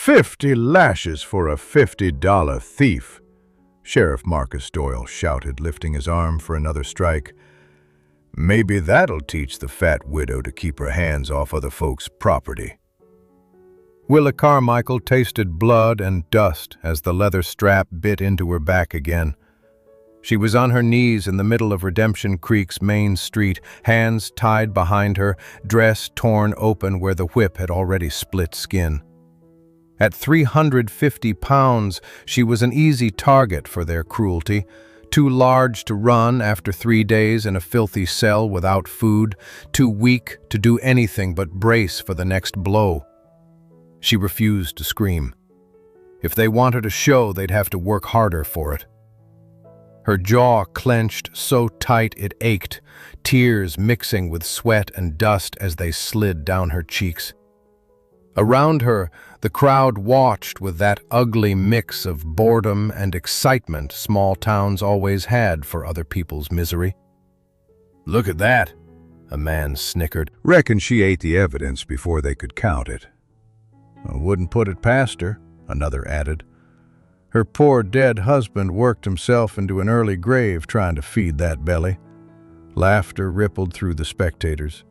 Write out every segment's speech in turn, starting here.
50 lashes for a $50 thief, Sheriff Marcus Doyle shouted, lifting his arm for another strike. Maybe that'll teach the fat widow to keep her hands off other folks' property. Willa Carmichael tasted blood and dust as the leather strap bit into her back again. She was on her knees in the middle of Redemption Creek's main street, hands tied behind her, dress torn open where the whip had already split skin. At 350 pounds, she was an easy target for their cruelty, too large to run after 3 days in a filthy cell without food, too weak to do anything but brace for the next blow. She refused to scream. If they wanted a show, they'd have to work harder for it. Her jaw clenched so tight it ached, tears mixing with sweat and dust as they slid down her cheeks. Around her, the crowd watched with that ugly mix of boredom and excitement small towns always had for other people's misery. "Look at that," a man snickered. "Reckon she ate the evidence before they could count it." "I wouldn't put it past her," another added. "Her poor dead husband worked himself into an early grave trying to feed that belly." Laughter rippled through the spectators.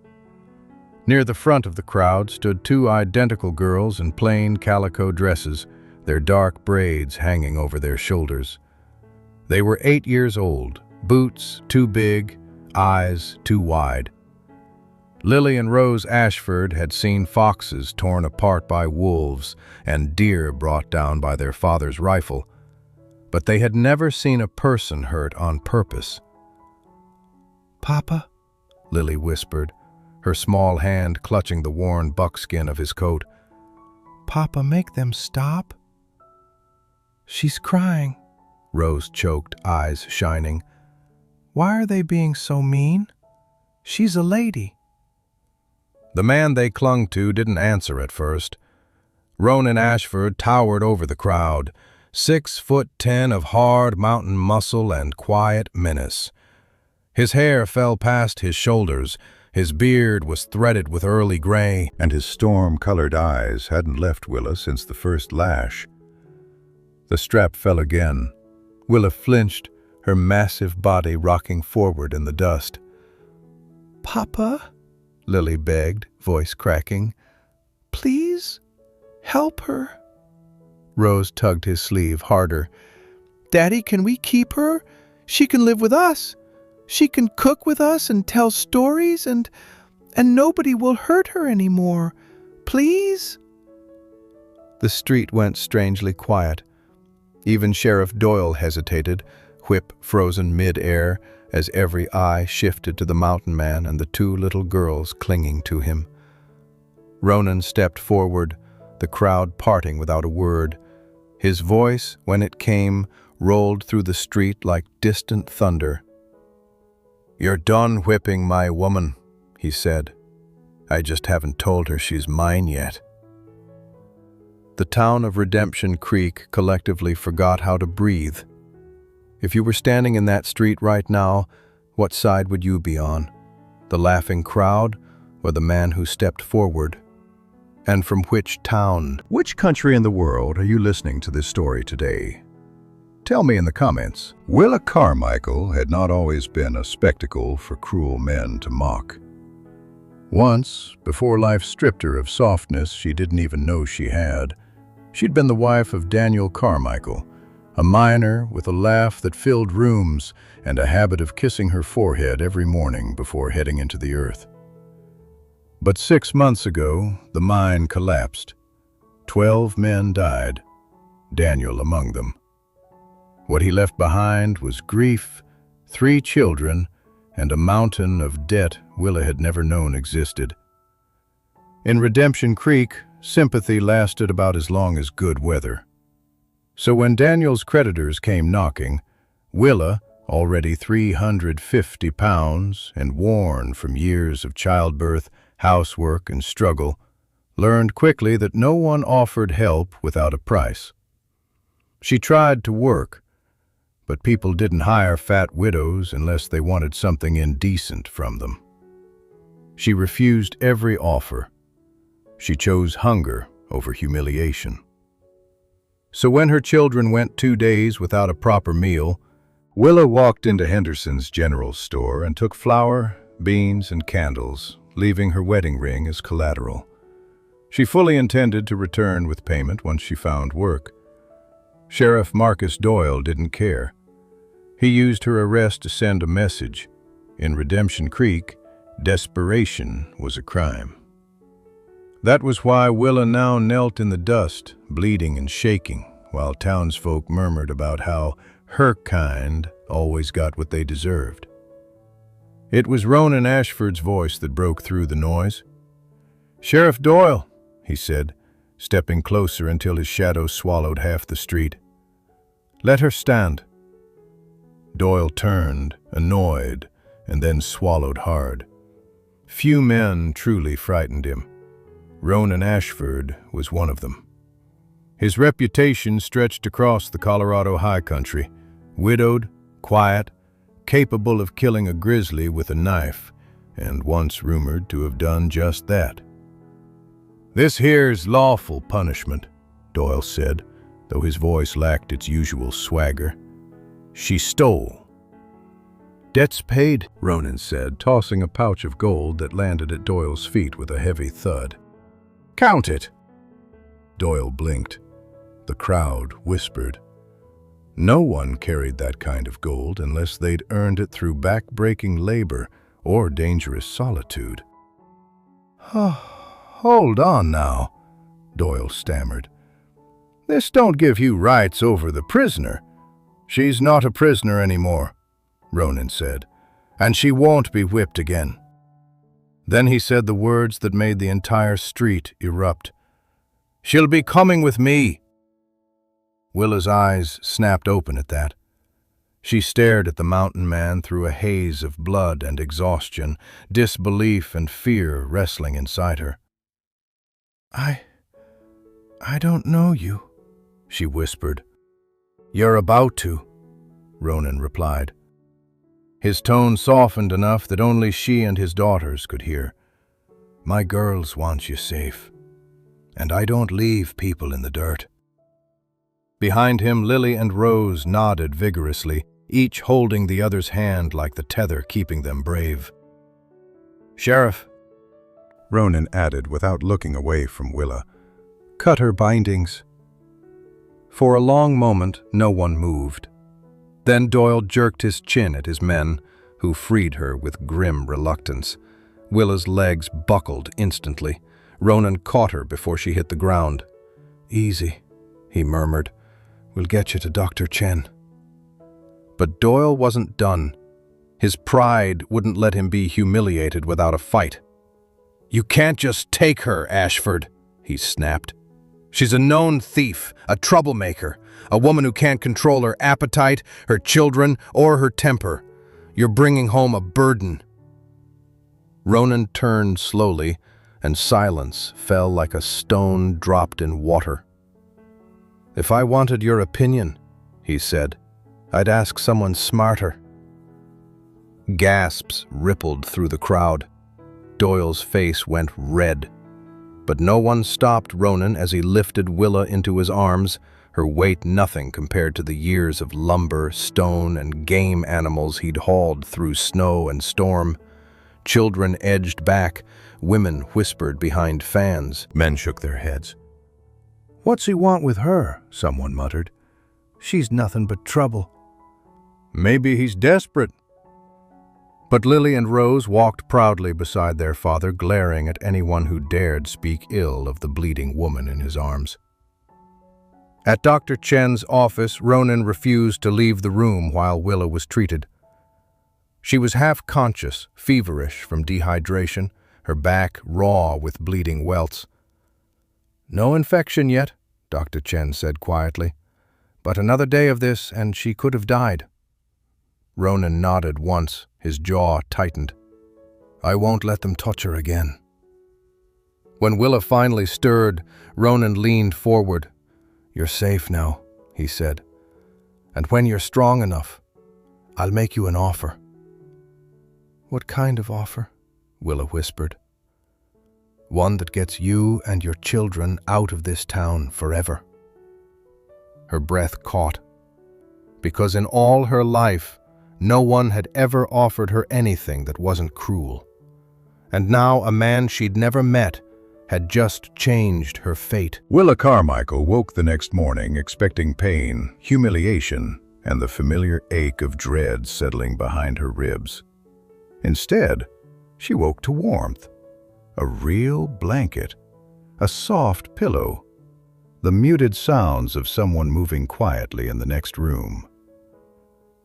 Near the front of the crowd stood 2 identical girls in plain calico dresses, their dark braids hanging over their shoulders. They were 8 years old, boots too big, eyes too wide. Lily and Rose Ashford had seen foxes torn apart by wolves and deer brought down by their father's rifle, but they had never seen a person hurt on purpose. "Papa," Lily whispered, her small hand clutching the worn buckskin of his coat. "Papa, make them stop." "She's crying," Rose choked, eyes shining. "Why are they being so mean? She's a lady." The man they clung to didn't answer at first. Ronan Ashford towered over the crowd, 6'10" of hard mountain muscle and quiet menace. His hair fell past his shoulders, his beard was threaded with early gray, and his storm-colored eyes hadn't left Willa since the first lash. The strap fell again. Willa flinched, her massive body rocking forward in the dust. "Papa," Lily begged, voice cracking. "Please, help her." Rose tugged his sleeve harder. "Daddy, can we keep her? She can live with us. She can cook with us and tell stories, and nobody will hurt her anymore. Please?" The street went strangely quiet. Even Sheriff Doyle hesitated, whip frozen mid-air, as every eye shifted to the mountain man and the 2 little girls clinging to him. Ronan stepped forward, the crowd parting without a word. His voice, when it came, rolled through the street like distant thunder. "You're done whipping my woman," he said. "I just haven't told her she's mine yet." The town of Redemption Creek collectively forgot how to breathe. If you were standing in that street right now, what side would you be on? The laughing crowd or the man who stepped forward? And from which town? Which country in the world are you listening to this story today? Tell me in the comments. Willa Carmichael had not always been a spectacle for cruel men to mock. Once, before life stripped her of softness she didn't even know she had, she'd been the wife of Daniel Carmichael, a miner with a laugh that filled rooms and a habit of kissing her forehead every morning before heading into the earth. But 6 months ago, the mine collapsed. 12 men died, Daniel among them. What he left behind was grief, 3 children, and a mountain of debt Willa had never known existed. In Redemption Creek, sympathy lasted about as long as good weather. So when Daniel's creditors came knocking, Willa, already 350 pounds and worn from years of childbirth, housework, and struggle, learned quickly that no one offered help without a price. She tried to work, but people didn't hire fat widows unless they wanted something indecent from them. She refused every offer. She chose hunger over humiliation. So when her children went 2 days without a proper meal, Willa walked into Henderson's general store and took flour, beans, and candles, leaving her wedding ring as collateral. She fully intended to return with payment once she found work. Sheriff Marcus Doyle didn't care. He used her arrest to send a message. In Redemption Creek, desperation was a crime. That was why Willa now knelt in the dust, bleeding and shaking, while townsfolk murmured about how her kind always got what they deserved. It was Ronan Ashford's voice that broke through the noise. "Sheriff Doyle," he said, stepping closer until his shadow swallowed half the street. "Let her stand." Doyle turned, annoyed, and then swallowed hard. Few men truly frightened him. Ronan Ashford was one of them. His reputation stretched across the Colorado high country, widowed, quiet, capable of killing a grizzly with a knife, and once rumored to have done just that. "This here's lawful punishment," Doyle said, though his voice lacked its usual swagger. "She stole." "Debt's paid," Ronan said, tossing a pouch of gold that landed at Doyle's feet with a heavy thud. "Count it." Doyle blinked. The crowd whispered. No one carried that kind of gold unless they'd earned it through back-breaking labor or dangerous solitude. "Hold on now," Doyle stammered. "This don't give you rights over the prisoner." "She's not a prisoner anymore," Ronan said, "and she won't be whipped again." Then he said the words that made the entire street erupt. "She'll be coming with me." Willa's eyes snapped open at that. She stared at the mountain man through a haze of blood and exhaustion, disbelief and fear wrestling inside her. I don't know you," she whispered. "You're about to," Ronan replied. His tone softened enough that only she and his daughters could hear. "My girls want you safe, and I don't leave people in the dirt." Behind him, Lily and Rose nodded vigorously, each holding the other's hand like the tether keeping them brave. "Sheriff," Ronan added without looking away from Willa, "cut her bindings." For a long moment, no one moved. Then Doyle jerked his chin at his men, who freed her with grim reluctance. Willa's legs buckled instantly. Ronan caught her before she hit the ground. "Easy," he murmured. "We'll get you to Dr. Chen." But Doyle wasn't done. His pride wouldn't let him be humiliated without a fight. "You can't just take her, Ashford," he snapped. "She's a known thief, a troublemaker, a woman who can't control her appetite, her children, or her temper. You're bringing home a burden." Ronan turned slowly, and silence fell like a stone dropped in water. "If I wanted your opinion," he said, "I'd ask someone smarter." Gasps rippled through the crowd. Doyle's face went red. But no one stopped Ronan as he lifted Willa into his arms, her weight nothing compared to the years of lumber, stone, and game animals he'd hauled through snow and storm. Children edged back, women whispered behind fans. Men shook their heads. "What's he want with her?" someone muttered. "She's nothing but trouble." "Maybe he's desperate." But Lily and Rose walked proudly beside their father, glaring at anyone who dared speak ill of the bleeding woman in his arms. At Dr. Chen's office, Ronan refused to leave the room while Willa was treated. She was half-conscious, feverish from dehydration, her back raw with bleeding welts. "No infection yet," Dr. Chen said quietly. "But another day of this, and she could have died." Ronan nodded once, his jaw tightened. "I won't let them touch her again." When Willa finally stirred, Ronan leaned forward. "You're safe now," he said. "And when you're strong enough, I'll make you an offer." "What kind of offer?" Willa whispered. "One that gets you and your children out of this town forever." Her breath caught. Because in all her life, no one had ever offered her anything that wasn't cruel. And now a man she'd never met had just changed her fate. Willa Carmichael woke the next morning expecting pain, humiliation, and the familiar ache of dread settling behind her ribs. Instead, she woke to warmth, a real blanket, a soft pillow, the muted sounds of someone moving quietly in the next room.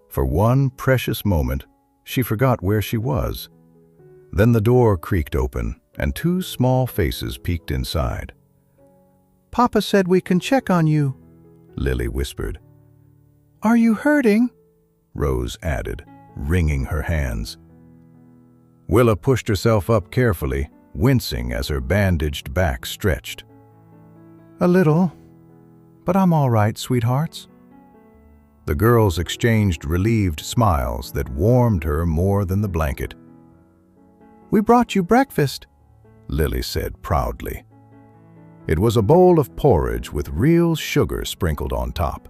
For one precious moment, she forgot where she was. Then the door creaked open, and two small faces peeked inside. "Papa said we can check on you," Lily whispered. "Are you hurting?" Rose added, wringing her hands. Willa pushed herself up carefully, wincing as her bandaged back stretched. "A little, but I'm all right, sweethearts." The girls exchanged relieved smiles that warmed her more than the blanket. "We brought you breakfast," Lily said proudly. It was a bowl of porridge with real sugar sprinkled on top.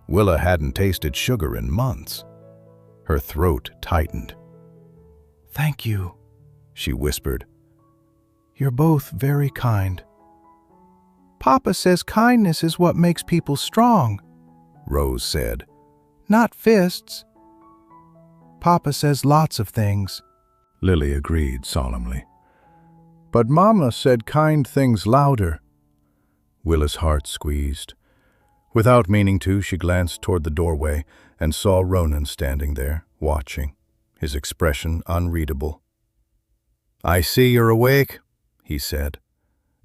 Willa hadn't tasted sugar in months. Her throat tightened. "Thank you," she whispered. "You're both very kind." "Papa says kindness is what makes people strong," Rose said. "Not fists." "Papa says lots of things," Lily agreed solemnly. "But Mama said kind things louder." Willa's heart squeezed. Without meaning to, she glanced toward the doorway and saw Ronan standing there, watching, his expression unreadable. "I see you're awake," he said.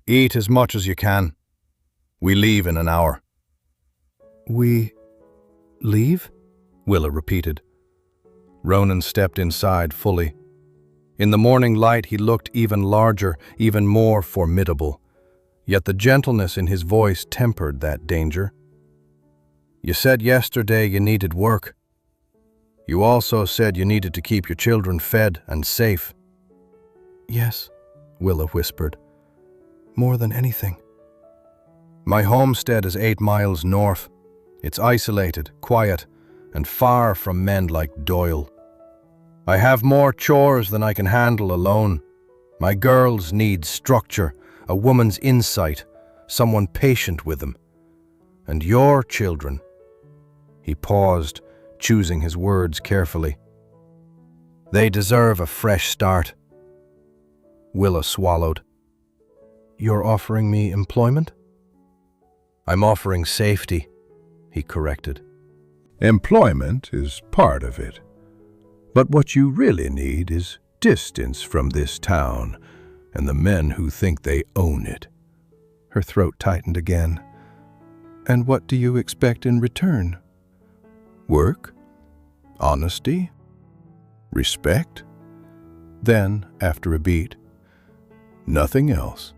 "Eat as much as you can. We leave in an hour." "We leave?" Willa repeated. Ronan stepped inside fully. In the morning light he looked even larger, even more formidable, yet the gentleness in his voice tempered that danger. "You said yesterday you needed work. You also said you needed to keep your children fed and safe." "Yes," Willa whispered. "More than anything." "My homestead is 8 miles north. It's isolated, quiet, and far from men like Doyle. I have more chores than I can handle alone. My girls need structure, a woman's insight, someone patient with them. And your children..." He paused, choosing his words carefully. "They deserve a fresh start." Willa swallowed. "You're offering me employment?" "I'm offering safety," he corrected. "Employment is part of it. But what you really need is distance from this town and the men who think they own it." Her throat tightened again. "And what do you expect in return?" "Work, honesty, respect." Then, after a beat, "Nothing else.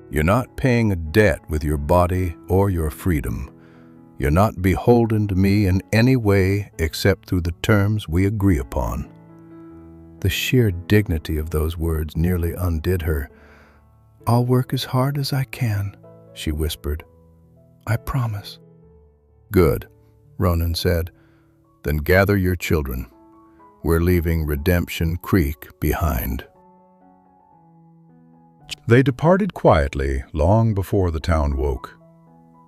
You're not paying a debt with your body or your freedom. You're not beholden to me in any way except through the terms we agree upon." The sheer dignity of those words nearly undid her. "I'll work as hard as I can," she whispered. "I promise." "Good," Ronan said. "Then gather your children. We're leaving Redemption Creek behind." They departed quietly long before the town woke.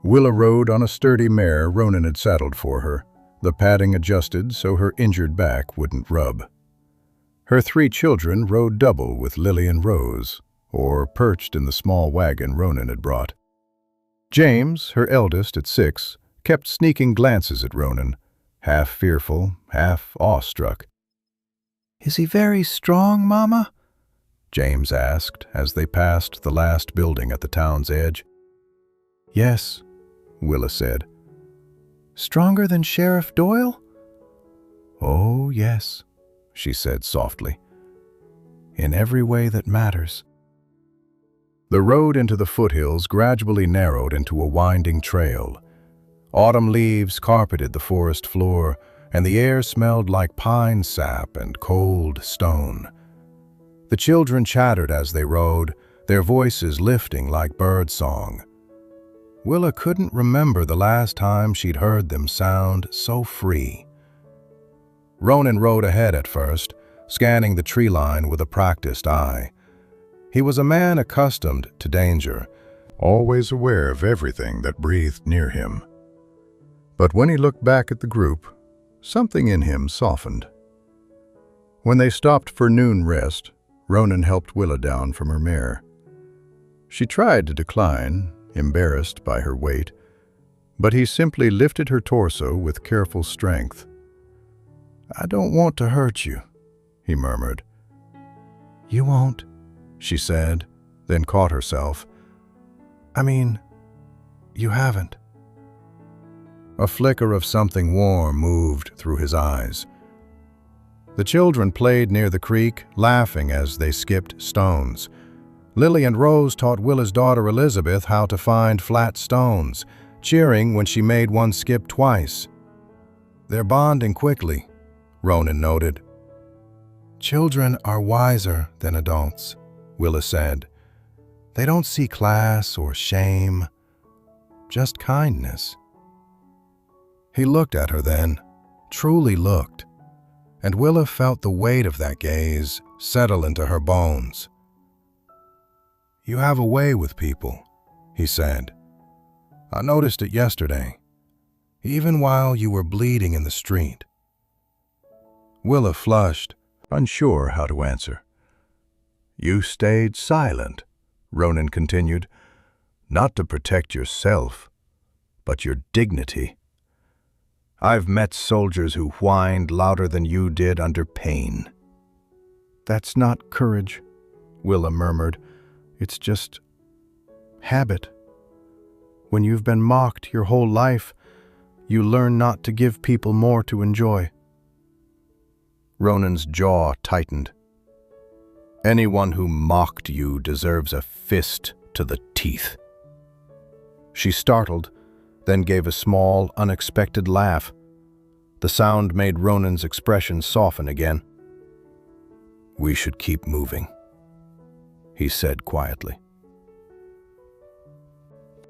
Willa rode on a sturdy mare Ronan had saddled for her, the padding adjusted so her injured back wouldn't rub. Her 3 children rode double with Lily and Rose, or perched in the small wagon Ronan had brought. James, her eldest at 6, kept sneaking glances at Ronan, half fearful, half awestruck. "Is he very strong, Mama?" James asked as they passed the last building at the town's edge. "Yes," Willa said. "Stronger than Sheriff Doyle?" "Oh, yes," she said softly. "In every way that matters." The road into the foothills gradually narrowed into a winding trail. Autumn leaves carpeted the forest floor, and the air smelled like pine sap and cold stone. The children chattered as they rode, their voices lifting like bird song. Willa couldn't remember the last time she'd heard them sound so free. Ronan rode ahead at first, scanning the tree line with a practiced eye. He was a man accustomed to danger, always aware of everything that breathed near him. But when he looked back at the group, something in him softened. When they stopped for noon rest, Ronan helped Willa down from her mare. She tried to decline, embarrassed by her weight, but he simply lifted her torso with careful strength. "I don't want to hurt you," he murmured. "You won't," she said, then caught herself. "I mean, you haven't." A flicker of something warm moved through his eyes. The children played near the creek, laughing as they skipped stones. Lily and Rose taught Willa's daughter Elizabeth how to find flat stones, cheering when she made one skip twice. "They're bonding quickly," Ronan noted. "Children are wiser than adults," Willa said. "They don't see class or shame, just kindness." He looked at her then, truly looked, and Willa felt the weight of that gaze settle into her bones. "You have a way with people," he said. "I noticed it yesterday, even while you were bleeding in the street." Willa flushed, unsure how to answer. "You stayed silent," Ronan continued, "not to protect yourself, but your dignity. I've met soldiers who whined louder than you did under pain." "That's not courage," Willa murmured. "It's just habit. When you've been mocked your whole life, you learn not to give people more to enjoy." Ronan's jaw tightened. "Anyone who mocked you deserves a fist to the teeth." She startled, then gave a small, unexpected laugh. The sound made Ronan's expression soften again. "We should keep moving," he said quietly.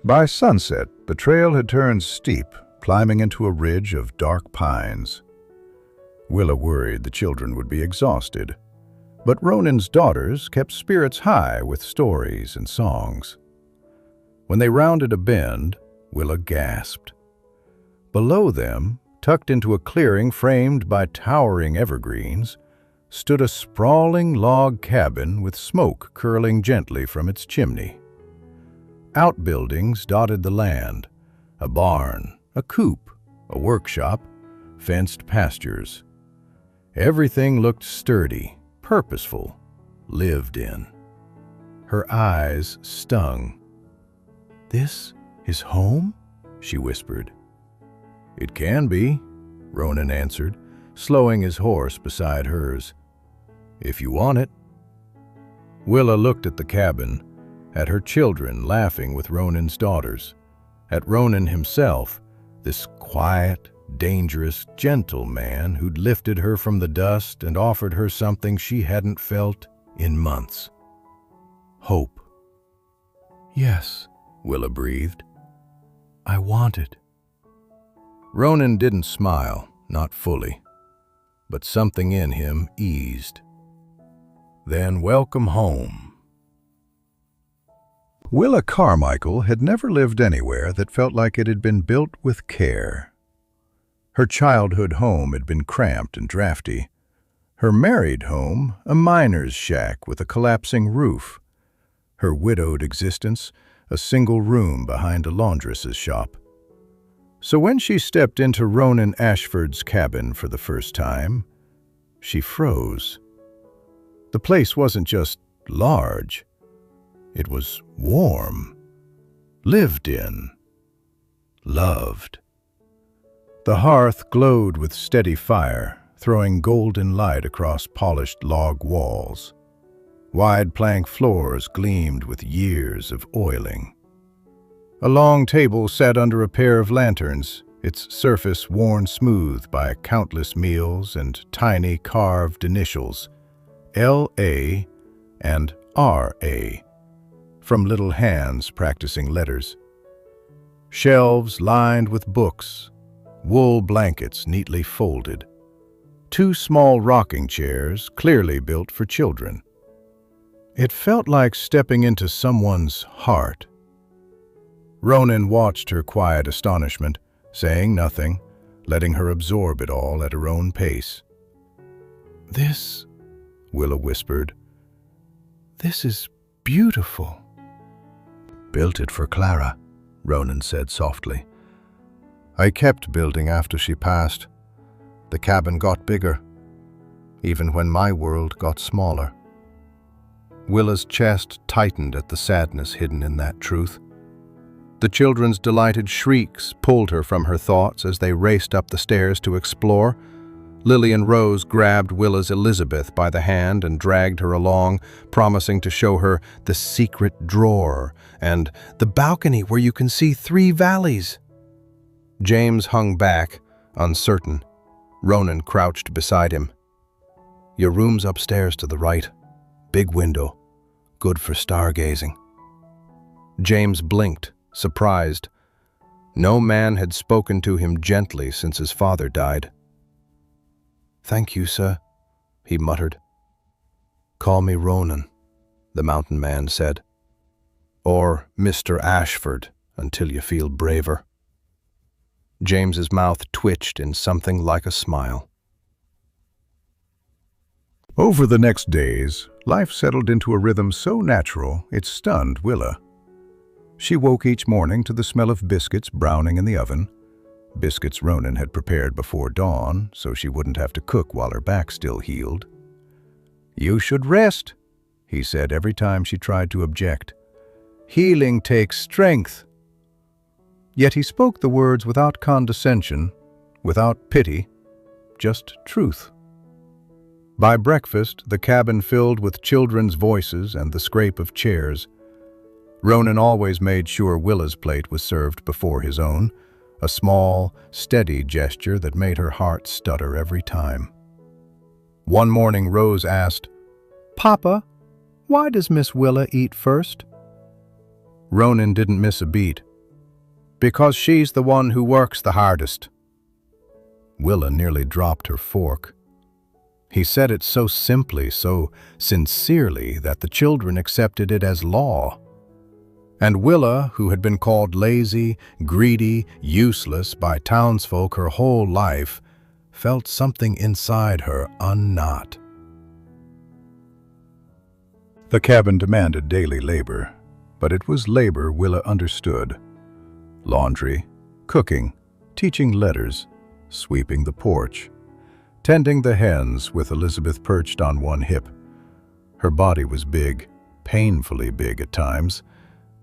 By sunset, the trail had turned steep, climbing into a ridge of dark pines. Willa worried the children would be exhausted, but Ronan's daughters kept spirits high with stories and songs. When they rounded a bend, Willa gasped. Below them, tucked into a clearing framed by towering evergreens, stood a sprawling log cabin with smoke curling gently from its chimney. Outbuildings dotted the land, a barn, a coop, a workshop, fenced pastures. Everything looked sturdy, purposeful, lived in. Her eyes stung. "This is home?" she whispered. "It can be," Ronan answered, slowing his horse beside hers. "If you want it." Willa looked at the cabin, at her children laughing with Ronan's daughters, at Ronan himself, this quiet, dangerous, gentle man who'd lifted her from the dust and offered her something she hadn't felt in months. Hope. "Yes," Willa breathed. "I want it." Ronan didn't smile, not fully, but something in him eased. "Then welcome home." Willa Carmichael had never lived anywhere that felt like it had been built with care. Her childhood home had been cramped and drafty. Her married home, a miner's shack with a collapsing roof. Her widowed existence, a single room behind a laundress's shop. So when she stepped into Ronan Ashford's cabin for the first time, she froze. The place wasn't just large. It was warm, lived in, loved. The hearth glowed with steady fire, throwing golden light across polished log walls. Wide plank floors gleamed with years of oiling. A long table sat under a pair of lanterns, its surface worn smooth by countless meals and tiny carved initials, L.A. and R.A., from little hands practicing letters. Shelves lined with books, wool blankets neatly folded, two small rocking chairs clearly built for children. It felt like stepping into someone's heart. Ronan watched her quiet astonishment, saying nothing, letting her absorb it all at her own pace. "This," Willa whispered, "this is beautiful." "Built it for Clara," Ronan said softly. "I kept building after she passed. The cabin got bigger, even when my world got smaller." Willa's chest tightened at the sadness hidden in that truth. The children's delighted shrieks pulled her from her thoughts as they raced up the stairs to explore. Lily and Rose grabbed Willa's Elizabeth by the hand and dragged her along, promising to show her the secret drawer and the balcony where you can see 3 valleys. James hung back, uncertain. Ronan crouched beside him. "Your room's upstairs to the right. Big window. Good for stargazing." James blinked, surprised. No man had spoken to him gently since his father died. "Thank you, sir," he muttered. "Call me Ronan," the mountain man said. "Or Mr. Ashford, until you feel braver." James's mouth twitched in something like a smile. Over the next days, life settled into a rhythm so natural it stunned Willa. She woke each morning to the smell of biscuits browning in the oven. Biscuits Ronan had prepared before dawn, so she wouldn't have to cook while her back still healed. "You should rest," he said every time she tried to object. "Healing takes strength." Yet he spoke the words without condescension, without pity, just truth. By breakfast, the cabin filled with children's voices and the scrape of chairs. Ronan always made sure Willa's plate was served before his own, a small, steady gesture that made her heart stutter every time. One morning Rose asked, "Papa, why does Miss Willa eat first?" Ronan didn't miss a beat. "Because she's the one who works the hardest." Willa nearly dropped her fork. He said it so simply, so sincerely, that the children accepted it as law. And Willa, who had been called lazy, greedy, useless by townsfolk her whole life, felt something inside her unknot. The cabin demanded daily labor, but it was labor Willa understood. Laundry, cooking, teaching letters, sweeping the porch, tending the hens with Elizabeth perched on one hip. Her body was big, painfully big at times,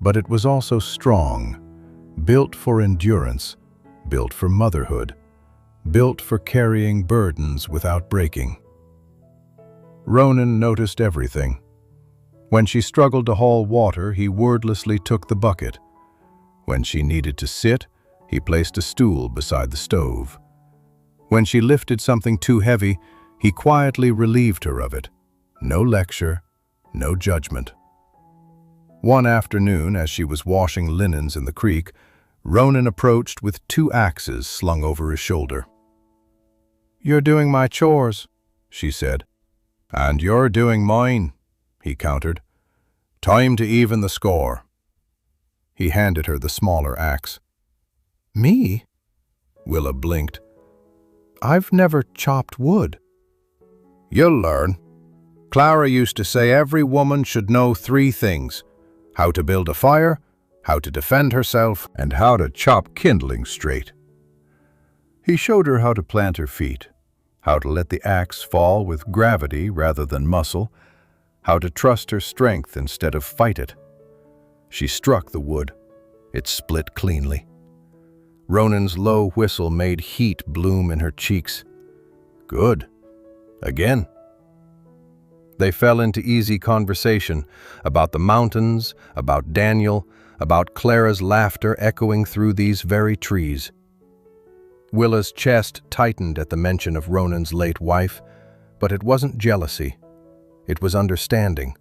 but it was also strong, built for endurance, built for motherhood, built for carrying burdens without breaking. Ronan noticed everything. When she struggled to haul water, he wordlessly took the bucket. When she needed to sit, he placed a stool beside the stove. When she lifted something too heavy, he quietly relieved her of it. No lecture, no judgment. One afternoon, as she was washing linens in the creek, Ronan approached with 2 axes slung over his shoulder. "You're doing my chores," she said. "And you're doing mine," he countered. "Time to even the score." He handed her the smaller axe. "Me?" Willa blinked. "I've never chopped wood." "You'll learn. Clara used to say every woman should know 3 things: how to build a fire, how to defend herself, and how to chop kindling straight." He showed her how to plant her feet, how to let the axe fall with gravity rather than muscle, how to trust her strength instead of fight it. She struck the wood. It split cleanly. Ronan's low whistle made heat bloom in her cheeks. "Good. Again." They fell into easy conversation about the mountains, about Daniel, about Clara's laughter echoing through these very trees. Willa's chest tightened at the mention of Ronan's late wife, but it wasn't jealousy. It was understanding.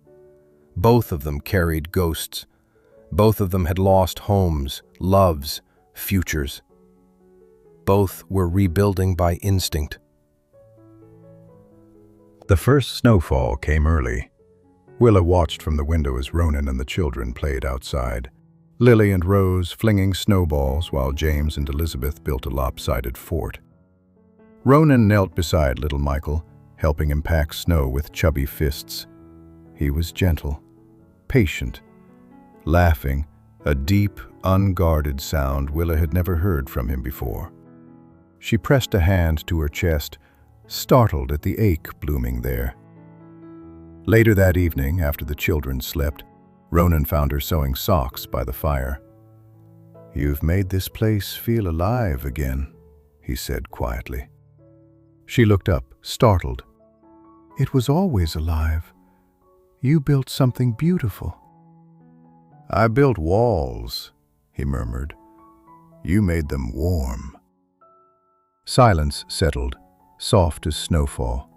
Both of them carried ghosts. Both of them had lost homes, loves, futures. Both were rebuilding by instinct. The first snowfall came early. Willa watched from the window as Ronan and the children played outside. Lily and Rose flinging snowballs while James and Elizabeth built a lopsided fort. Ronan knelt beside little Michael, helping him pack snow with chubby fists. He was gentle, patient, laughing, a deep, unguarded sound Willa had never heard from him before. She pressed a hand to her chest, startled at the ache blooming there. Later that evening, after the children slept, Ronan found her sewing socks by the fire. "You've made this place feel alive again," he said quietly. She looked up, startled. "It was always alive. You built something beautiful." "I built walls," he murmured. "You made them warm." Silence settled, soft as snowfall.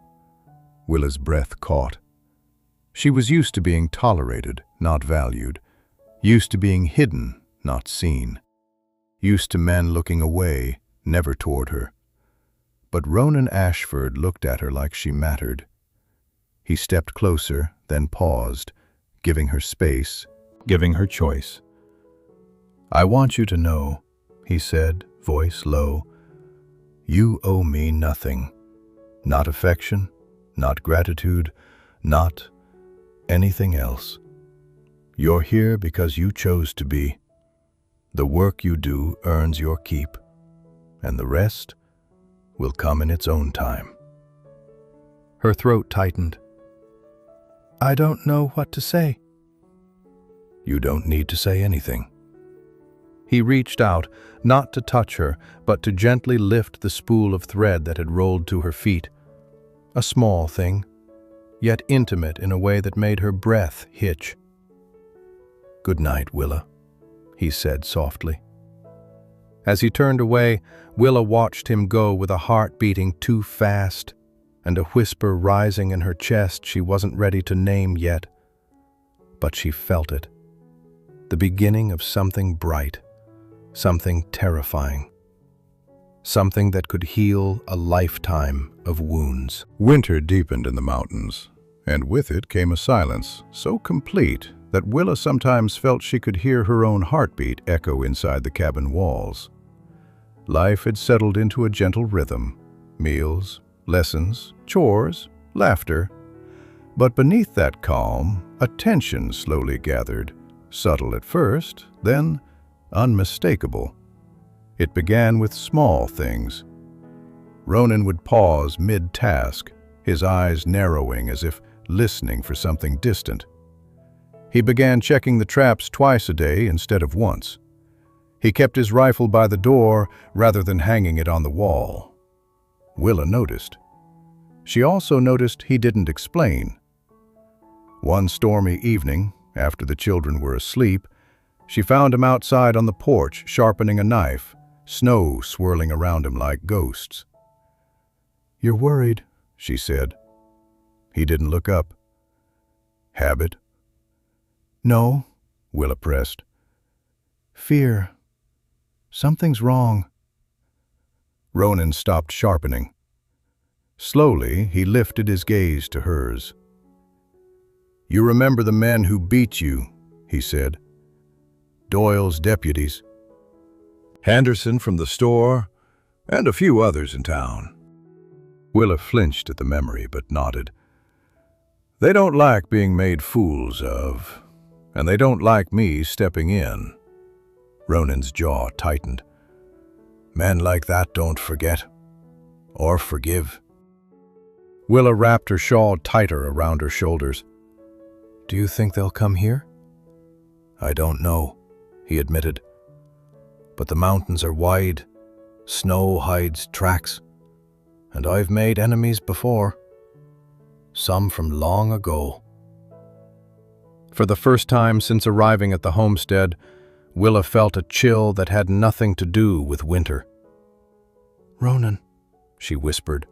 Willa's breath caught. She was used to being tolerated, not valued. Used to being hidden, not seen. Used to men looking away, never toward her. But Ronan Ashford looked at her like she mattered. He stepped closer, then paused, giving her space, giving her choice. "I want you to know," he said, voice low, "you owe me nothing. Not affection, not gratitude, not anything else. You're here because you chose to be. The work you do earns your keep, and the rest will come in its own time." Her throat tightened. "I don't know what to say." "You don't need to say anything." He reached out, not to touch her, but to gently lift the spool of thread that had rolled to her feet. A small thing, yet intimate in a way that made her breath hitch. "Good night, Willa," he said softly. As he turned away, Willa watched him go with a heart beating too fast and a whisper rising in her chest she wasn't ready to name yet. But she felt it. The beginning of something bright, something terrifying. Something that could heal a lifetime of wounds. Winter deepened in the mountains, and with it came a silence so complete that Willa sometimes felt she could hear her own heartbeat echo inside the cabin walls. Life had settled into a gentle rhythm, meals, lessons, chores, laughter. But beneath that calm, a tension slowly gathered, subtle at first, then unmistakable. It began with small things. Ronan would pause mid-task, his eyes narrowing as if listening for something distant. He began checking the traps twice a day instead of once. He kept his rifle by the door rather than hanging it on the wall. Willa noticed. She also noticed he didn't explain. One stormy evening, after the children were asleep, she found him outside on the porch sharpening a knife, snow swirling around him like ghosts. "You're worried," she said. He didn't look up. "Habit?" "No," Willa pressed. "Fear. Something's wrong." Ronan stopped sharpening. Slowly, he lifted his gaze to hers. "You remember the men who beat you," he said. "Doyle's deputies. Henderson from the store, and a few others in town." Willa flinched at the memory, but nodded. "They don't like being made fools of, and they don't like me stepping in." Ronan's jaw tightened. "Men like that don't forget, or forgive." Willa wrapped her shawl tighter around her shoulders. "Do you think they'll come here?" "I don't know," he admitted. "But the mountains are wide, snow hides tracks, and I've made enemies before. Some from long ago." For the first time since arriving at the homestead, Willa felt a chill that had nothing to do with winter. "Ronan," she whispered,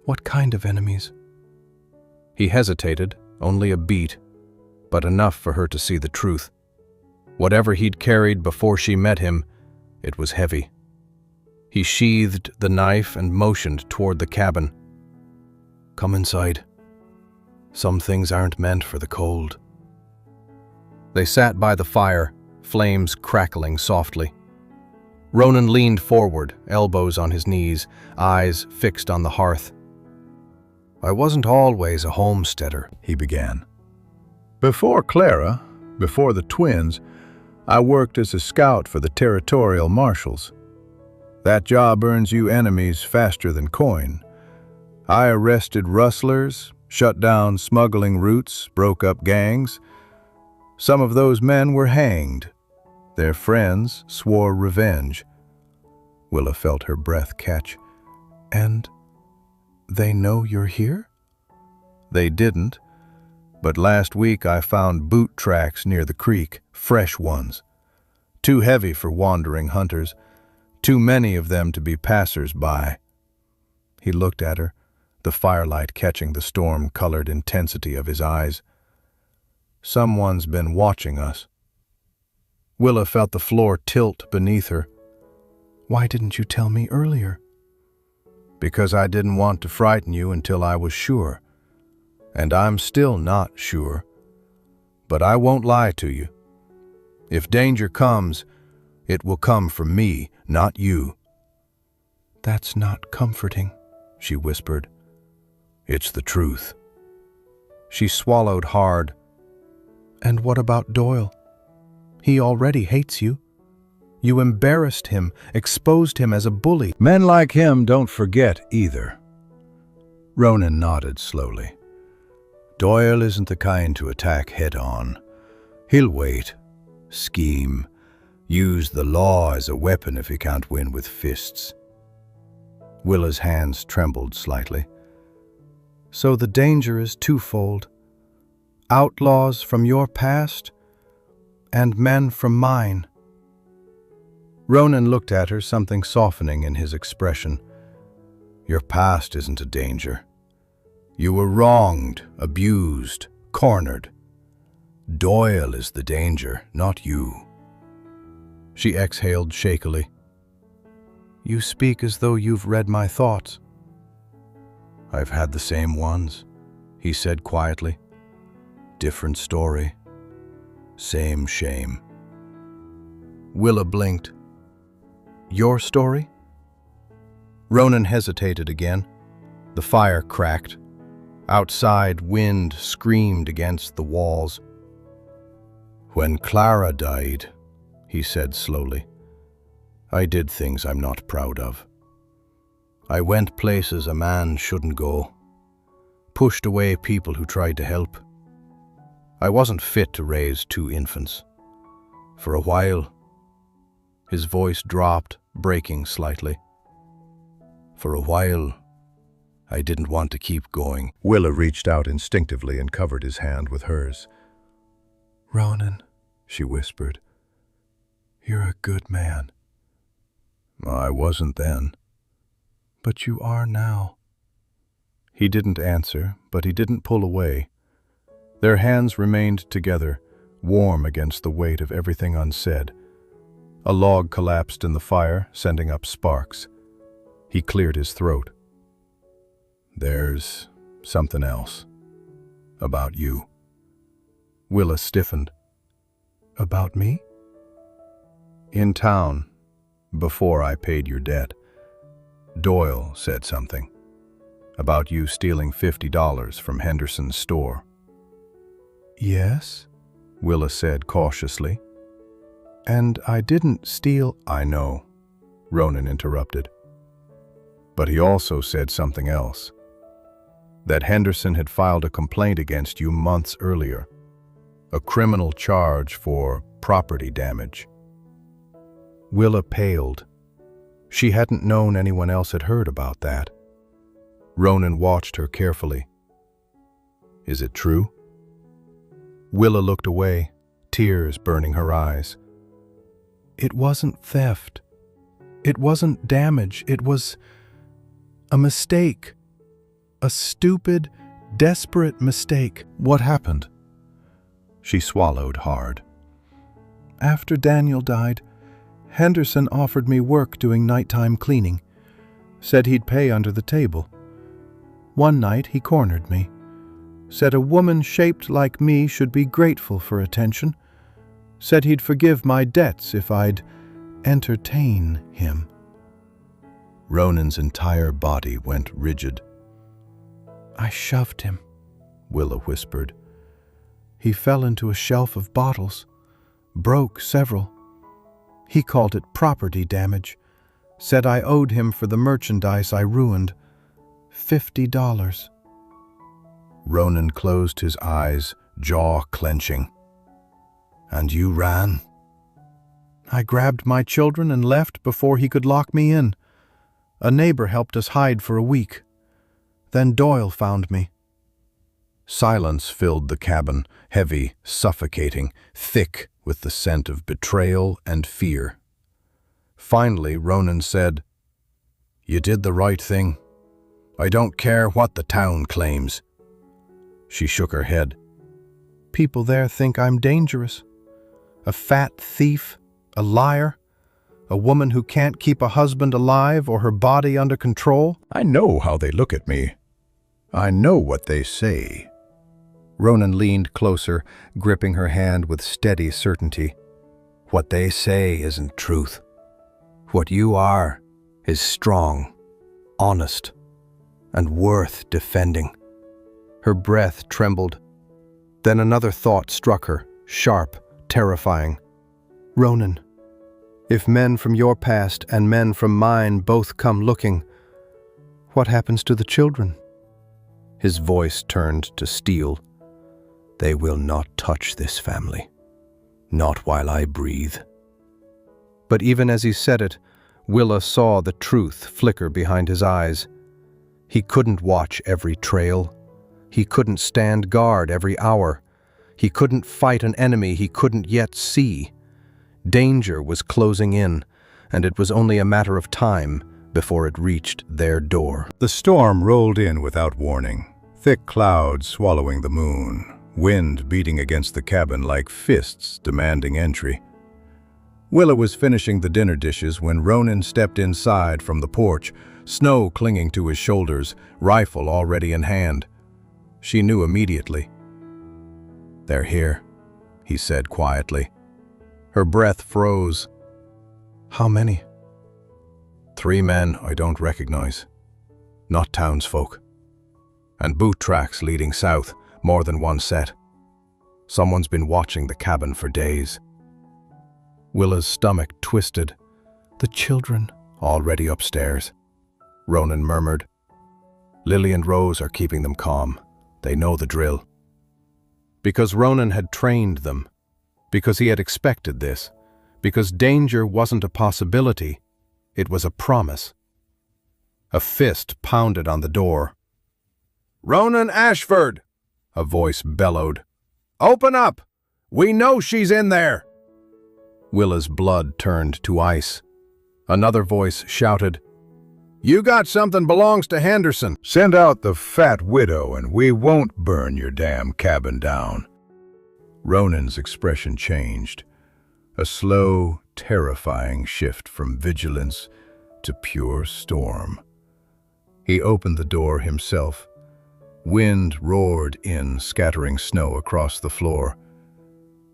"what kind of enemies?" He hesitated, only a beat, but enough for her to see the truth. Whatever he'd carried before she met him, It was heavy. He sheathed the knife and motioned toward the cabin. "Come inside. Some things aren't meant for the cold." They sat by the fire, flames crackling softly. Ronan leaned forward, elbows on his knees, eyes fixed on the hearth. "I wasn't always a homesteader," he began. Before Clara, before the twins, I worked as a scout for the territorial marshals. That job earns you enemies faster than coin. I arrested rustlers, shut down smuggling routes, broke up gangs. Some of those men were hanged. Their friends swore revenge. Willa felt her breath catch. "And they know you're here?" "They didn't. But last week I found boot tracks near the creek, fresh ones. Too heavy for wandering hunters, too many of them to be passers-by." He looked at her, the firelight catching the storm-colored intensity of his eyes. "Someone's been watching us." Willa felt the floor tilt beneath her. "Why didn't you tell me earlier?" "Because I didn't want to frighten you until I was sure. And I'm still not sure. But I won't lie to you. If danger comes, it will come from me, not you." "That's not comforting," she whispered. "It's the truth." She swallowed hard. "And what about Doyle? He already hates you. You embarrassed him, exposed him as a bully." Men like him don't forget either. Ronan nodded slowly. Doyle isn't the kind to attack head-on. He'll wait, scheme, use the law as a weapon if he can't win with fists. Willa's hands trembled slightly. "So the danger is twofold. Outlaws from your past, and men from mine." Ronan looked at her, something softening in his expression. "Your past isn't a danger. You were wronged, abused, cornered. Doyle is the danger, not you." She exhaled shakily. "You speak as though you've read my thoughts." "I've had the same ones," he said quietly. "Different story. Same shame." Willa blinked. "Your story?" Ronan hesitated again. The fire cracked. Outside, wind screamed against the walls. "When Clara died," he said slowly, "I did things I'm not proud of. I went places a man shouldn't go, pushed away people who tried to help. I wasn't fit to raise 2 infants. For a while," his voice dropped, breaking slightly. "For a while, I didn't want to keep going." Willa reached out instinctively and covered his hand with hers. "Ronan," she whispered, "you're a good man." "I wasn't then." "But you are now." He didn't answer, but he didn't pull away. Their hands remained together, warm against the weight of everything unsaid. A log collapsed in the fire, sending up sparks. He cleared his throat. "There's something else. About you." Willa stiffened. "About me?" "In town, before I paid your debt, Doyle said something. About you stealing $50 from Henderson's store." "Yes," Willa said cautiously. "And I didn't steal—" "I know," Ronan interrupted. "But he also said something else. That Henderson had filed a complaint against you months earlier. A criminal charge for property damage." Willa paled. She hadn't known anyone else had heard about that. Ronan watched her carefully. "Is it true?" Willa looked away, tears burning her eyes. "It wasn't theft. It wasn't damage. It was a mistake. A stupid, desperate mistake." "What happened?" She swallowed hard. "After Daniel died, Henderson offered me work doing nighttime cleaning. Said he'd pay under the table. One night he cornered me. Said a woman shaped like me should be grateful for attention. Said he'd forgive my debts if I'd entertain him. Ronan's entire body went rigid. I shoved him, Willa whispered. He fell into a shelf of bottles, broke several. He called it property damage, said I owed him for the merchandise I ruined. $50. Ronan closed his eyes, jaw clenching. And you ran? I grabbed my children and left before he could lock me in. A neighbor helped us hide for a week. Then Doyle found me. Silence filled the cabin, heavy, suffocating, thick with the scent of betrayal and fear. Finally, Ronan said, "You did the right thing. I don't care what the town claims." She shook her head. People there think I'm dangerous. A fat thief, a liar, a woman who can't keep a husband alive or her body under control. I know how they look at me. I know what they say. Ronan leaned closer, gripping her hand with steady certainty. What they say isn't truth. What you are is strong, honest, and worth defending. Her breath trembled. Then another thought struck her, sharp, terrifying. Ronan, if men from your past and men from mine both come looking, what happens to the children? His voice turned to steel. They will not touch this family. Not while I breathe. But even as he said it, Willa saw the truth flicker behind his eyes. He couldn't watch every trail. He couldn't stand guard every hour. He couldn't fight an enemy he couldn't yet see. Danger was closing in, and it was only a matter of time before it reached their door. The storm rolled in without warning, thick clouds swallowing the moon, wind beating against the cabin like fists demanding entry. Willa was finishing the dinner dishes when Ronan stepped inside from the porch, snow clinging to his shoulders, rifle already in hand. She knew immediately. "They're here," he said quietly. Her breath froze. How many? 3 men I don't recognize. Not townsfolk. And boot tracks leading south, more than one set. Someone's been watching the cabin for days. Willa's stomach twisted. The children. Already upstairs, Ronan murmured. Lily and Rose are keeping them calm. They know the drill. Because Ronan had trained them. Because he had expected this. Because danger wasn't a possibility. It was a promise. A fist pounded on the door. "Ronan Ashford!" a voice bellowed. "Open up! We know she's in there!" Willa's blood turned to ice. Another voice shouted, "You got something belongs to Henderson. Send out the fat widow and we won't burn your damn cabin down." Ronan's expression changed. A slow, terrifying shift from vigilance to pure storm. He opened the door himself. Wind roared in, scattering snow across the floor.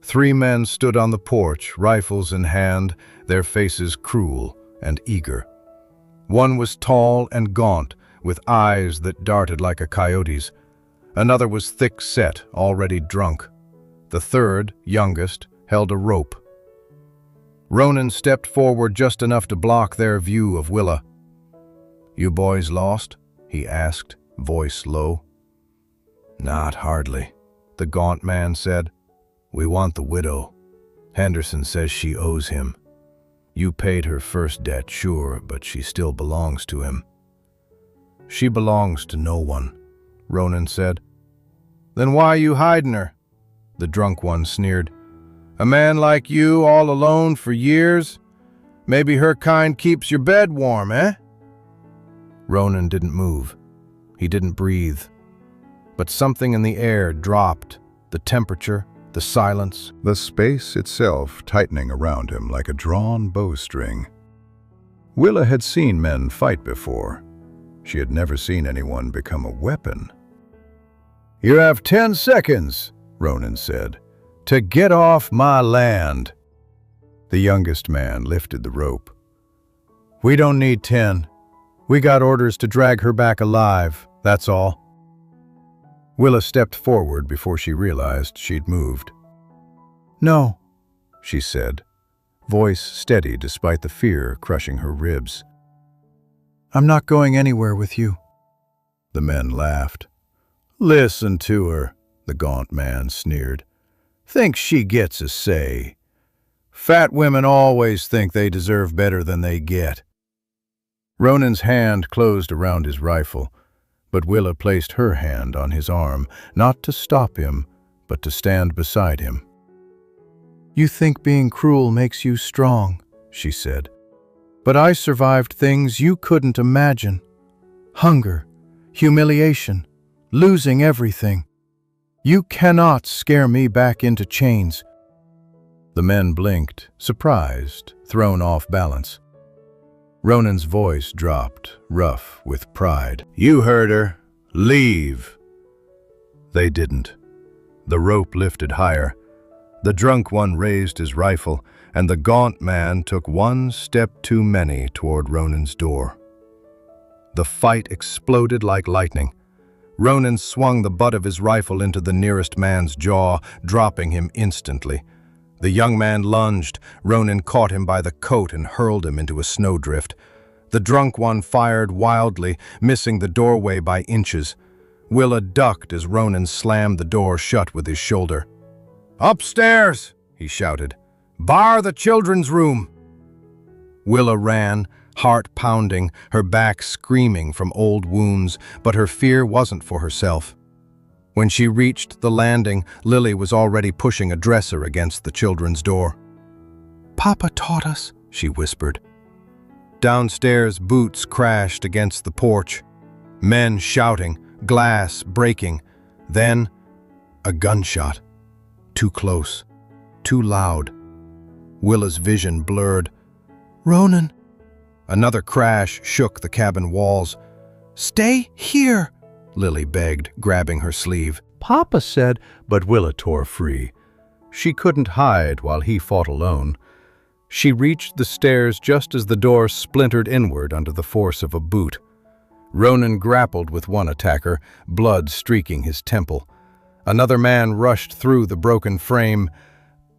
3 men stood on the porch, rifles in hand, their faces cruel and eager. One was tall and gaunt, with eyes that darted like a coyote's. Another was thick-set, already drunk. The third, youngest, held a rope. Ronan stepped forward just enough to block their view of Willa. "You boys lost?" he asked, voice low. "Not hardly," the gaunt man said. "We want the widow. Henderson says she owes him. You paid her first debt, sure, but she still belongs to him." "She belongs to no one," Ronan said. "Then why are you hiding her?" the drunk one sneered. "A man like you all alone for years? Maybe her kind keeps your bed warm, eh?" Ronan didn't move. He didn't breathe. But something in the air dropped, the temperature, the silence, the space itself tightening around him like a drawn bowstring. Willa had seen men fight before. She had never seen anyone become a weapon. "You have 10 seconds," Ronan said, "to get off my land." The youngest man lifted the rope. "We don't need 10. We got orders to drag her back alive, that's all." Willa stepped forward before she realized she'd moved. "No," she said, voice steady despite the fear crushing her ribs. "I'm not going anywhere with you." The men laughed. "Listen to her," the gaunt man sneered. "Thinks she gets a say. Fat women always think they deserve better than they get." Ronan's hand closed around his rifle, but Willa placed her hand on his arm, not to stop him, but to stand beside him. "You think being cruel makes you strong," she said. "But I survived things you couldn't imagine. Hunger, humiliation, losing everything. You cannot scare me back into chains." The men blinked, surprised, thrown off balance. Ronan's voice dropped, rough with pride. "You heard her. Leave." They didn't. The rope lifted higher. The drunk one raised his rifle, and the gaunt man took one step too many toward Ronan's door. The fight exploded like lightning. Ronan swung the butt of his rifle into the nearest man's jaw, dropping him instantly. The young man lunged. Ronan caught him by the coat and hurled him into a snowdrift. The drunk one fired wildly, missing the doorway by inches. Willa ducked as Ronan slammed the door shut with his shoulder. "Upstairs!" he shouted. "Bar the children's room!" Willa ran, heart pounding, her back screaming from old wounds, but her fear wasn't for herself. When she reached the landing, Lily was already pushing a dresser against the children's door. "Papa taught us," she whispered. Downstairs, boots crashed against the porch. Men shouting, glass breaking. Then, a gunshot. Too close, too loud. Willa's vision blurred. "Ronan!" Another crash shook the cabin walls. "Stay here!" Lily begged, grabbing her sleeve. "Papa said," but Willa tore free. She couldn't hide while he fought alone. She reached the stairs just as the door splintered inward under the force of a boot. Ronan grappled with one attacker, blood streaking his temple. Another man rushed through the broken frame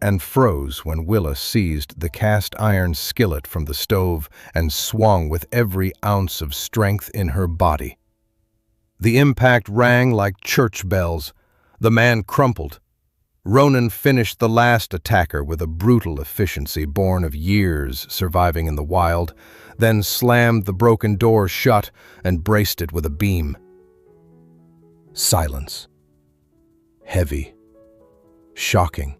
and froze when Willa seized the cast-iron skillet from the stove and swung with every ounce of strength in her body. The impact rang like church bells. The man crumpled. Ronan finished the last attacker with a brutal efficiency born of years surviving in the wild, then slammed the broken door shut and braced it with a beam. Silence. Heavy. Shocking.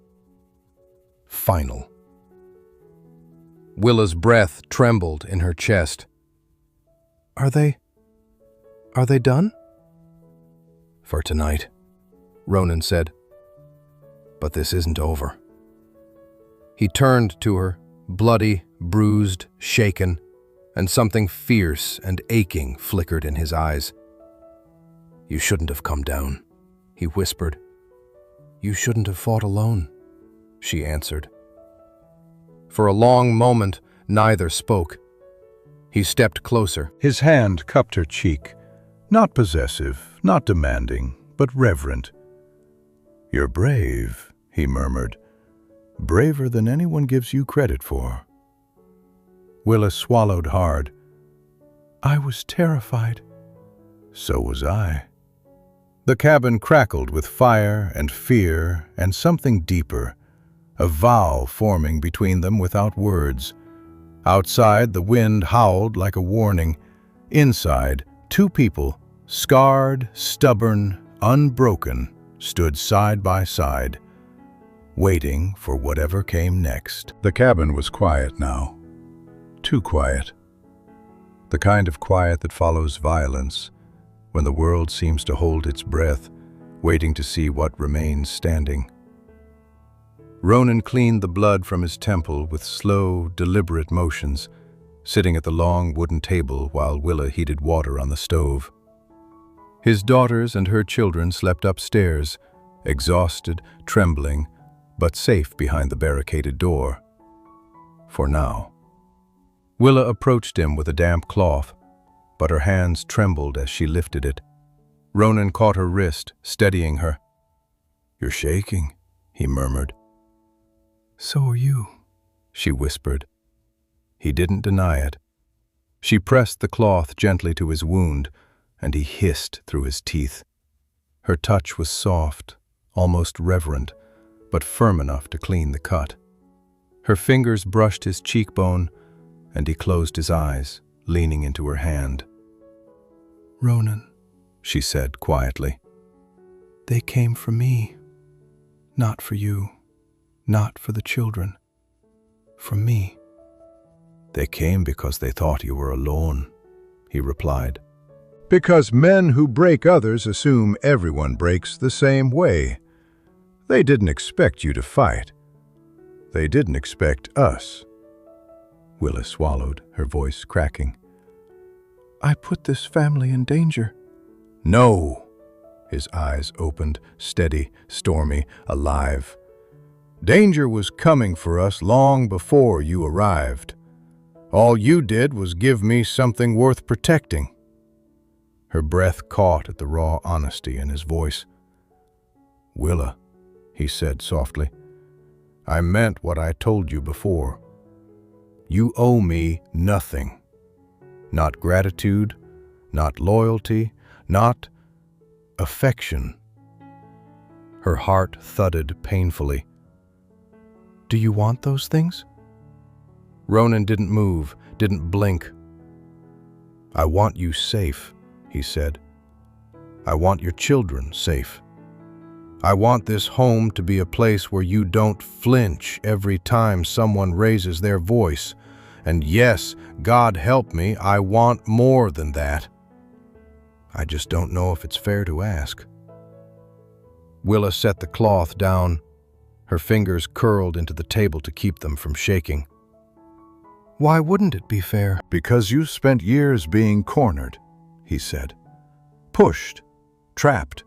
Final. Willa's breath trembled in her chest. Are they done?" "For tonight," Ronan said. "But this isn't over." He turned to her, bloody, bruised, shaken, and something fierce and aching flickered in his eyes. "You shouldn't have come down," he whispered. "You shouldn't have fought alone," she answered. For a long moment, neither spoke. He stepped closer. His hand cupped her cheek, not possessive, not demanding, but reverent. "You're brave," he murmured. "Braver than anyone gives you credit for." Willa swallowed hard. "I was terrified." "So was I." The cabin crackled with fire and fear and something deeper, a vow forming between them without words. Outside, the wind howled like a warning. Inside, two people, scarred, stubborn, unbroken, stood side by side, waiting for whatever came next. The cabin was quiet now. Too quiet. The kind of quiet that follows violence, when the world seems to hold its breath, waiting to see what remains standing. Ronan cleaned the blood from his temple with slow, deliberate motions, sitting at the long wooden table while Willa heated water on the stove. His daughters and her children slept upstairs, exhausted, trembling, but safe behind the barricaded door. For now. Willa approached him with a damp cloth, but her hands trembled as she lifted it. Ronan caught her wrist, steadying her. "You're shaking," he murmured. "So are you," she whispered. He didn't deny it. She pressed the cloth gently to his wound, and he hissed through his teeth. Her touch was soft, almost reverent, but firm enough to clean the cut. Her fingers brushed his cheekbone, and he closed his eyes, leaning into her hand. "Ronan," she said quietly, "they came for me, not for you, not for the children, for me." "They came because they thought you were alone," he replied. Because men who break others assume everyone breaks the same way. They didn't expect you to fight. They didn't expect us. Willa swallowed, her voice cracking. "I put this family in danger." "No." His eyes opened, steady, stormy, alive. "Danger was coming for us long before you arrived. All you did was give me something worth protecting." Her breath caught at the raw honesty in his voice. "Willa," he said softly, "I meant what I told you before. You owe me nothing. Not gratitude, not loyalty, not affection." Her heart thudded painfully. "Do you want those things?" Ronan didn't move, didn't blink. "I want you safe," he said. "I want your children safe. I want this home to be a place where you don't flinch every time someone raises their voice. And yes, God help me, I want more than that. I just don't know if it's fair to ask." Willa set the cloth down. Her fingers curled into the table to keep them from shaking. "Why wouldn't it be fair?" "Because you spent years being cornered," he said. "Pushed, trapped.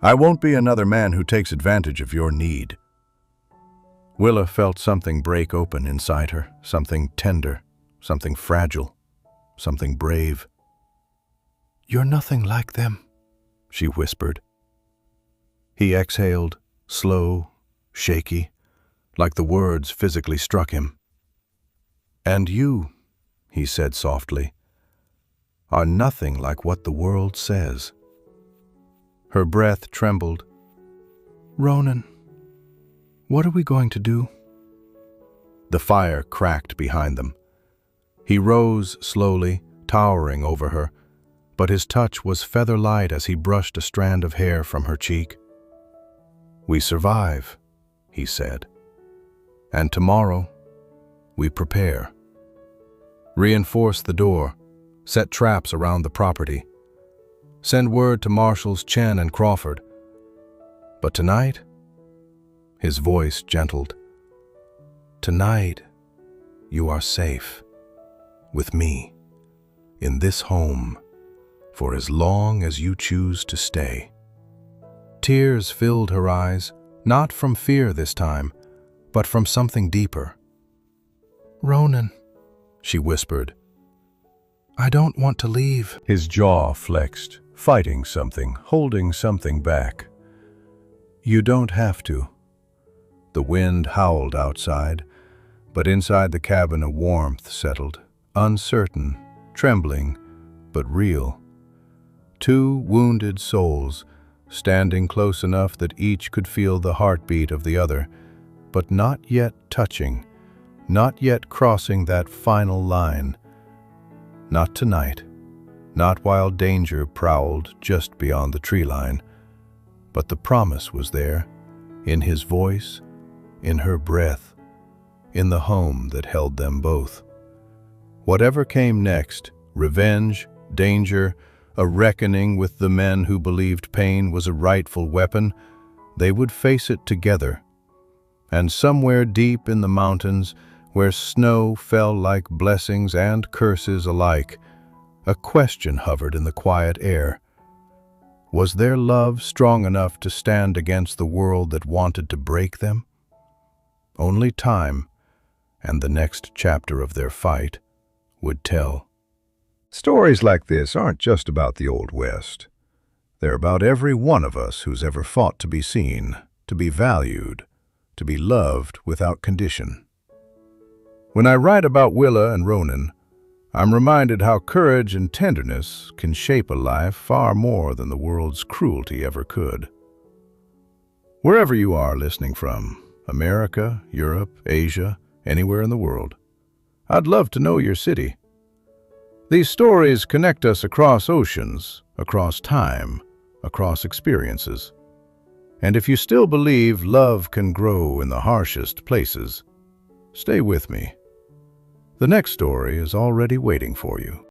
I won't be another man who takes advantage of your need." Willa felt something break open inside her, something tender, something fragile, something brave. "You're nothing like them," she whispered. He exhaled, slow, shaky, like the words physically struck him. "And you," he said softly, "are nothing like what the world says." Her breath trembled. "Ronan, what are we going to do?" The fire cracked behind them. He rose slowly, towering over her, but his touch was feather-light as he brushed a strand of hair from her cheek. "We survive," he said. "And tomorrow, we prepare. Reinforce the door, set traps around the property. Send word to Marshals Chen and Crawford. But tonight," his voice gentled, "tonight, you are safe. With me. In this home. For as long as you choose to stay." Tears filled her eyes, not from fear this time, but from something deeper. "Ronan," she whispered. "I don't want to leave." His jaw flexed, fighting something, holding something back. "You don't have to." The wind howled outside, but inside the cabin a warmth settled, uncertain, trembling, but real. Two wounded souls, standing close enough that each could feel the heartbeat of the other, but not yet touching, not yet crossing that final line. Not tonight, not while danger prowled just beyond the tree line, but the promise was there, in his voice, in her breath, in the home that held them both. Whatever came next, revenge, danger, a reckoning with the men who believed pain was a rightful weapon, they would face it together. And somewhere deep in the mountains, where snow fell like blessings and curses alike, a question hovered in the quiet air. Was their love strong enough to stand against the world that wanted to break them? Only time, and the next chapter of their fight, would tell. Stories like this aren't just about the Old West. They're about every one of us who's ever fought to be seen, to be valued, to be loved without condition. When I write about Willa and Ronan, I'm reminded how courage and tenderness can shape a life far more than the world's cruelty ever could. Wherever you are listening from, America, Europe, Asia, anywhere in the world, I'd love to know your city. These stories connect us across oceans, across time, across experiences. And if you still believe love can grow in the harshest places, stay with me. The next story is already waiting for you.